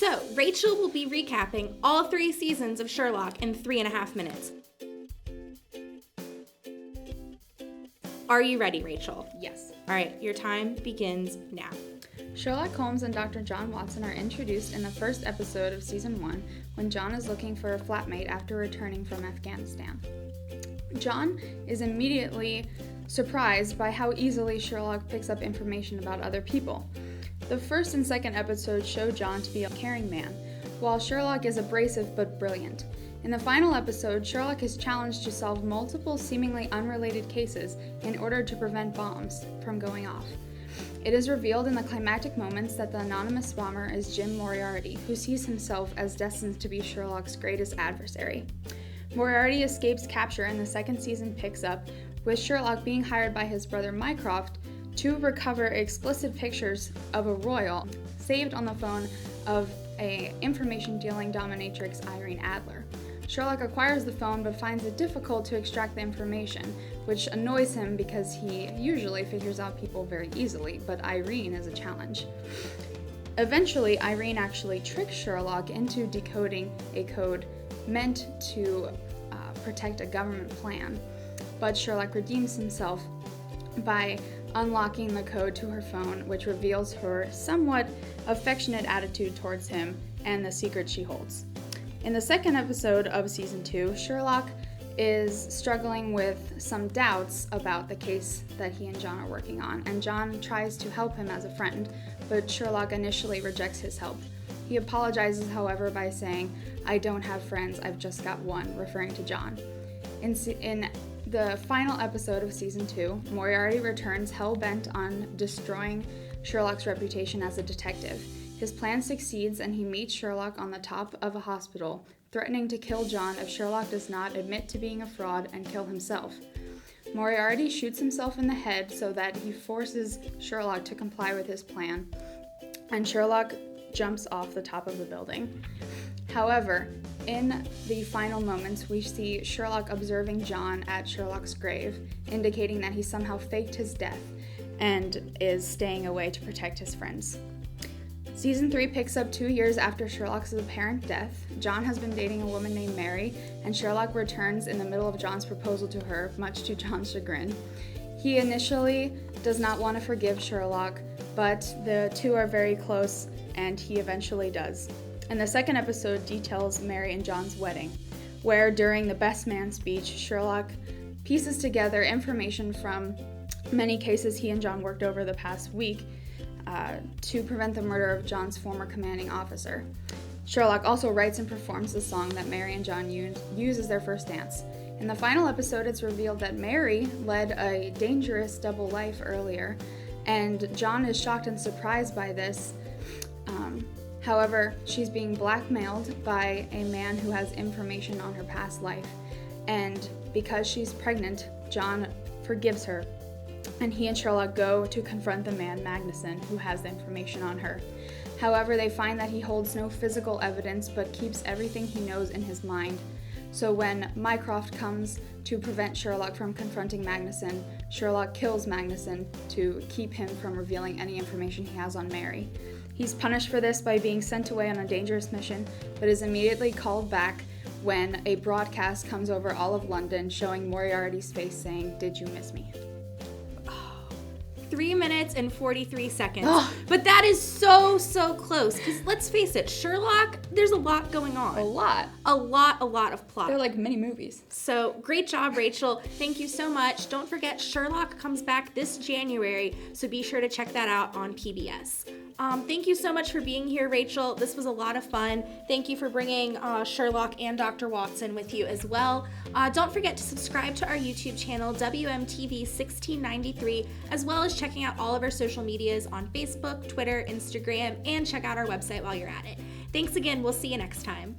So, Rachel will be recapping all 3 seasons of Sherlock in 3.5 minutes. Are you ready, Rachel? Yes. All right, your time begins now. Sherlock Holmes and Dr. John Watson are introduced in the first episode of Season 1 when John is looking for a flatmate after returning from Afghanistan. John is immediately surprised by how easily Sherlock picks up information about other people. The first and second episodes show John to be a caring man, while Sherlock is abrasive but brilliant. In the final episode, Sherlock is challenged to solve multiple seemingly unrelated cases in order to prevent bombs from going off. It is revealed in the climactic moments that the anonymous bomber is Jim Moriarty, who sees himself as destined to be Sherlock's greatest adversary. Moriarty escapes capture and the second season picks up, with Sherlock being hired by his brother Mycroft to recover explicit pictures of a royal saved on the phone of a information-dealing dominatrix Irene Adler. Sherlock acquires the phone but finds it difficult to extract the information, which annoys him because he usually figures out people very easily, but Irene is a challenge. Eventually, Irene actually tricks Sherlock into decoding a code meant to protect a government plan, but Sherlock redeems himself by unlocking the code to her phone, which reveals her somewhat affectionate attitude towards him and the secret she holds. In the second episode of Season 2, Sherlock is struggling with some doubts about the case that he and John are working on, and John tries to help him as a friend, but Sherlock initially rejects his help. He apologizes, however, by saying, "I don't have friends, I've just got one," referring to John. In the final episode of Season 2, Moriarty returns hell-bent on destroying Sherlock's reputation as a detective. His plan succeeds and he meets Sherlock on the top of a hospital, threatening to kill John if Sherlock does not admit to being a fraud and kill himself. Moriarty shoots himself in the head so that he forces Sherlock to comply with his plan, and Sherlock jumps off the top of the building. However, in the final moments, we see Sherlock observing John at Sherlock's grave, indicating that he somehow faked his death and is staying away to protect his friends. Season 3 picks up 2 years after Sherlock's apparent death. John has been dating a woman named Mary, and Sherlock returns in the middle of John's proposal to her, much to John's chagrin. He initially does not want to forgive Sherlock, but the two are very close, and he eventually does. And the second episode details Mary and John's wedding, where during the best man speech, Sherlock pieces together information from many cases he and John worked over the past week to prevent the murder of John's former commanding officer. Sherlock also writes and performs the song that Mary and John use as their first dance. In the final episode, it's revealed that Mary led a dangerous double life earlier, and John is shocked and surprised by this. However, she's being blackmailed by a man who has information on her past life, and because she's pregnant, John forgives her, and he and Sherlock go to confront the man, Magnuson, who has the information on her. However, they find that he holds no physical evidence but keeps everything he knows in his mind. So when Mycroft comes to prevent Sherlock from confronting Magnuson, Sherlock kills Magnuson to keep him from revealing any information he has on Mary. He's punished for this by being sent away on a dangerous mission, but is immediately called back when a broadcast comes over all of London showing Moriarty's face saying, "Did you miss me?" 3 minutes and 43 seconds. But that is so close. Because let's face it, Sherlock, there's a lot going on. A lot of plot. They're like mini movies. So great job, Rachel. Thank you so much. Don't forget, Sherlock comes back this January, so be sure to check that out on PBS. Thank you so much for being here, Rachel. This was a lot of fun. Thank you for bringing Sherlock and Dr. Watson with you as well. Don't forget to subscribe to our YouTube channel, WMTV 1693, as well as checking out all of our social medias on Facebook, Twitter, Instagram, and check out our website while you're at it. Thanks again. We'll see you next time.